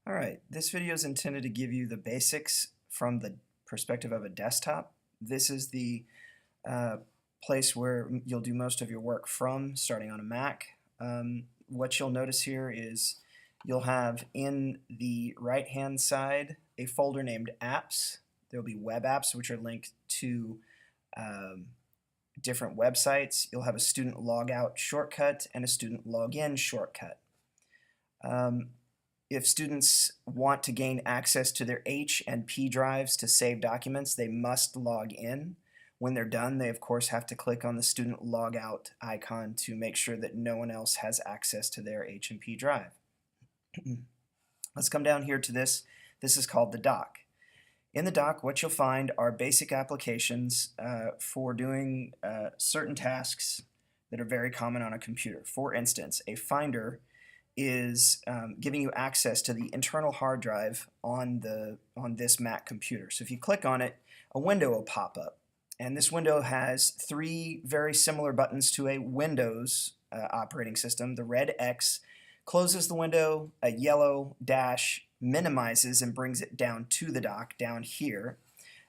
Alright, this video is intended to give you the basics from the perspective of a desktop. This is the place where you'll do most of your work from, starting on a Mac. What you'll notice here is you'll have in the right-hand side a folder named Apps. There will be web apps which are linked to different websites. You'll have a student logout shortcut and a student login shortcut. If students want to gain access to their H and P drives to save documents, they must log in. When they're done, they of course have to click on the student logout icon to make sure that no one else has access to their H and P drive. Let's come down here to this. This is called the dock. In the dock, what you'll find are basic applications for doing certain tasks that are very common on a computer. For instance, a finder is giving you access to the internal hard drive on this Mac computer. So if you click on it, a window will pop up. And this window has three very similar buttons to a Windows operating system. The red X closes the window, a yellow dash minimizes and brings it down to the dock down here,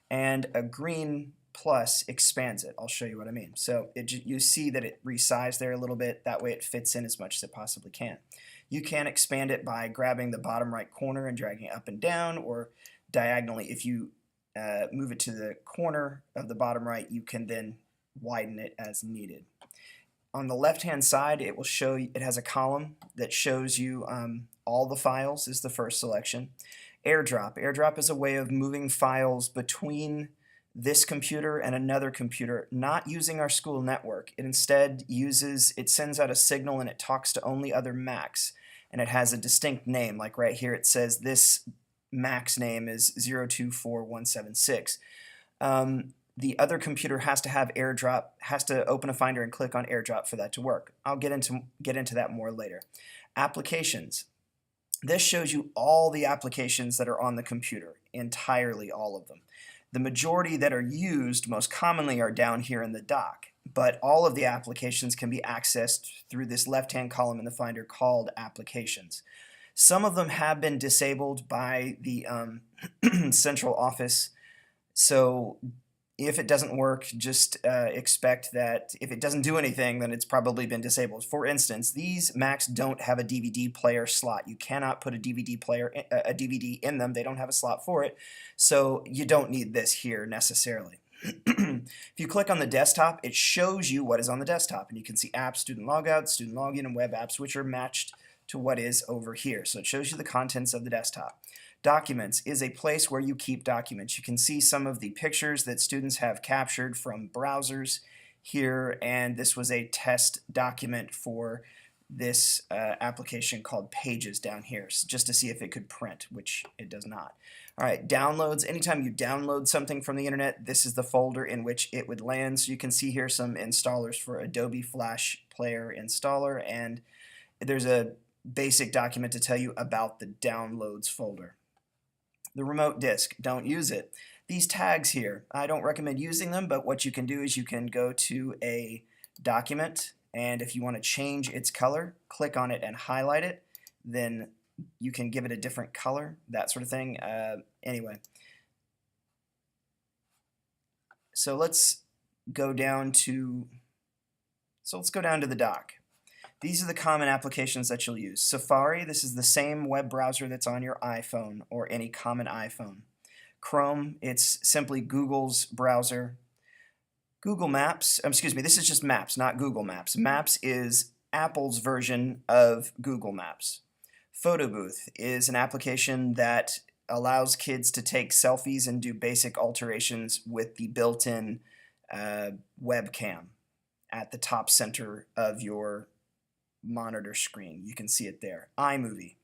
and a green plus expands it. I'll show you what I mean. So you see that it resized there a little bit. That way it fits in as much as it possibly can. You can expand it by grabbing the bottom right corner and dragging it up and down, or diagonally. If you move it to the corner of the bottom right, you can then widen it as needed. On the left hand side, it will show you, it has a column that shows you all the files is the first selection. AirDrop. AirDrop is a way of moving files between this computer and another computer, not using our school network. It instead sends out a signal and it talks to only other Macs, and it has a distinct name. Like right here it says this Mac's name is 024176. The other computer has to have AirDrop, has to open a Finder and click on AirDrop for that to work. I'll get into that more later. Applications. This shows you all the applications that are on the computer, entirely all of them. The majority that are used most commonly are down here in the dock, but all of the applications can be accessed through this left-hand column in the Finder called Applications. Some of them have been disabled by the central office, so if it doesn't work, just expect that if it doesn't do anything, then it's probably been disabled. For instance, these Macs don't have a DVD player slot. You cannot put a DVD in them. They don't have a slot for it, so you don't need this here necessarily. If you click on the desktop, it shows you what is on the desktop, and you can see apps, student logout, student login, and web apps, which are matched to what is over here. So it shows you the contents of the desktop. Documents is a place where you keep documents. You can see some of the pictures that students have captured from browsers here, and this was a test document for this application called Pages down here, so just to see if it could print, which it does not. Alright, downloads. Anytime you download something from the internet, this is the folder in which it would land. So you can see here some installers for Adobe Flash Player Installer, and there's a basic document to tell you about the downloads folder. The remote disk, don't use it. These tags here, I don't recommend using them, but what you can do is you can go to a document, and if you want to change its color, click on it and highlight it, then you can give it a different color, that sort of thing. Anyway, so let's go down to the dock. These are the common applications that you'll use. Safari, this is the same web browser that's on your iPhone or any common iPhone. Chrome, it's simply Google's browser. Google Maps, this is just Maps, not Google Maps. Maps is Apple's version of Google Maps. Photo Booth is an application that allows kids to take selfies and do basic alterations with the built-in webcam at the top center of your monitor screen. You can see it there. iMovie.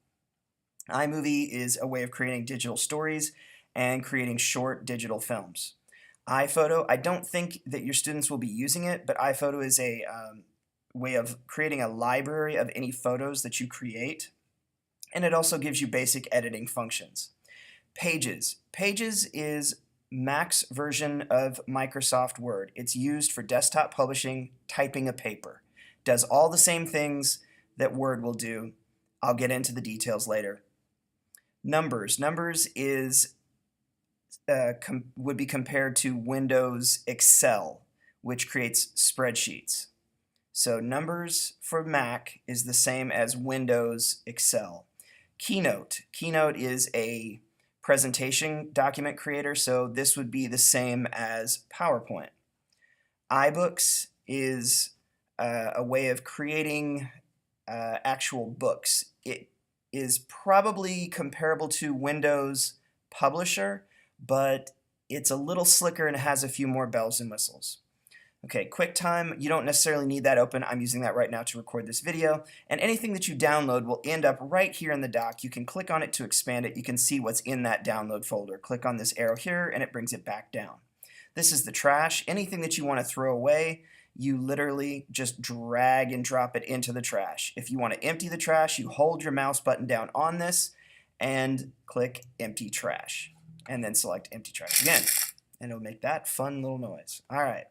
iMovie is a way of creating digital stories and creating short digital films. iPhoto, I don't think that your students will be using it, but iPhoto is a way of creating a library of any photos that you create, and it also gives you basic editing functions. Pages. Pages is Mac's version of Microsoft Word. It's used for desktop publishing, typing a paper. Does all the same things that Word will do. I'll get into the details later. Numbers. Numbers is would be compared to Windows Excel, which creates spreadsheets. So Numbers for Mac is the same as Windows Excel. Keynote. Keynote is a presentation document creator, so this would be the same as PowerPoint. iBooks is a way of creating actual books. It is probably comparable to Windows Publisher, but it's a little slicker and has a few more bells and whistles. Okay, QuickTime, you don't necessarily need that open. I'm using that right now to record this video. And anything that you download will end up right here in the dock. You can click on it to expand it. You can see what's in that download folder. Click on this arrow here and it brings it back down. This is the trash. Anything that you want to throw away, you literally just drag and drop it into the trash. If you want to empty the trash, you hold your mouse button down on this and click Empty Trash. And then select Empty Trash again. And it'll make that fun little noise. All right.